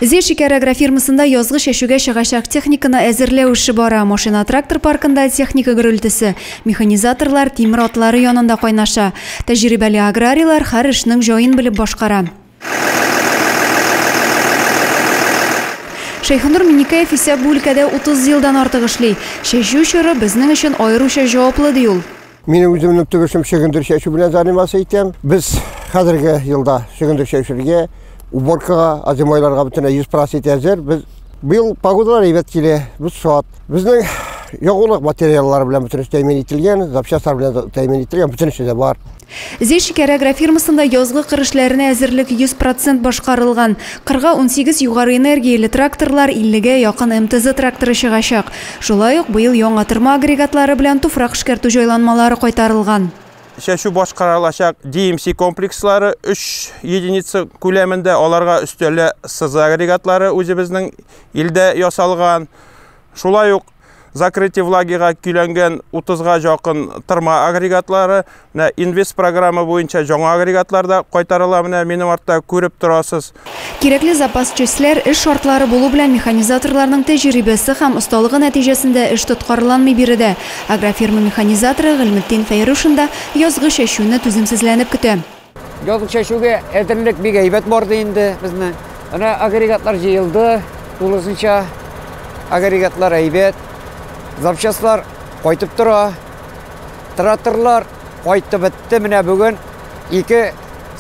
Зешикер агрофирмасында язгы шешүгә чыгачак техниканы әзерләү эше бара. Машина трактор паркында техника гөрелтесе, механизаторлар тимер атлары янында кайнаша. Тәҗрибәле аграрийлар һәр эшнең җаен белеп башкара. Шәйхнур Миникаев исә бу өлкәдә 30 елдан артык эшли. Шәшү чоры безнең өчен аеруча җаваплы ди ул. Минем үземнең төбешем шөгендер шәшү белән заниматься итәм. Без хәзерге елда шөгендер шәшүгә, уборкага, азимайларга бөтенләй 100% әзер. Без быел погодалар әйбәт килә. Без шат. Безнең ягулык материаллар белән бөтенләй тәэмин ителгән, запчастлар белән тәэмин ителгән, бөтенләй бар. Зешикер агрофирмасында язгы кырышларына әзерлек 100% башкарылган. 18 югары энергияле тракторлар 50-гә якын МТЗ тракторы чыгачак. Шулай ук быел яңа тырма агрегатлары белән туфрак эшкәртү җайланмалары кайтарылган. Шәшү башкарылачак DMC комплекслары 3 единица күләмендә, аларга өстәле СЗ агрегатлары үзебезнең илдә ясалган. Шулай ук закрытие влагига көйләнгән 30-га якын тырма агрегатлары, инвест программа буенча жаңа агрегатларда кайтарыла, минем артта күреп торасыз. Кирәкле запас чәчләр эш шартлары булу белән механизаторларның тәҗрибәсе һәм осталыгы нәтиҗәсендә эш тоткарланмый биредә. Агрофирма механизаторы Гыйлметдин Фәйрушин да язгы шәшүне түземсезләнеп көтә. Язгы шәшүгә әзерлек бик әйбәт барды инде безнең. Ана агрегатлар җыелды, тулысынча агрегатлар әйбәт. Запчастлар кайтып тора, тракторлар кайтып бетте, менә бүген 2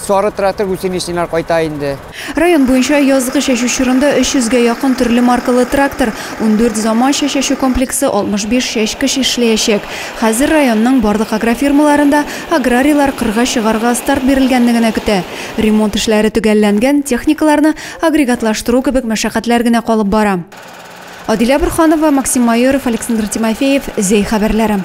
сары трактор гусеничнилар кайта инде. Район буенча язгы шәшү чорында 300-гә якын төрле маркалы трактор, 14 заманча шәшү комплексы, 65 шәшкеш эшләячәк. Хәзер районның барлык агрофирмаларында аграрийлар кырга чыгарга старт бирелгәнлегенә көтә. Ремонт эшләре төгәлләнгән, техникаларны агрегатлаштыру кебек мәшәкатьләр генә калып бара. Адилә Бурханова, Максим Майоров, Александр Тимофеев, Зей хәбәрләре.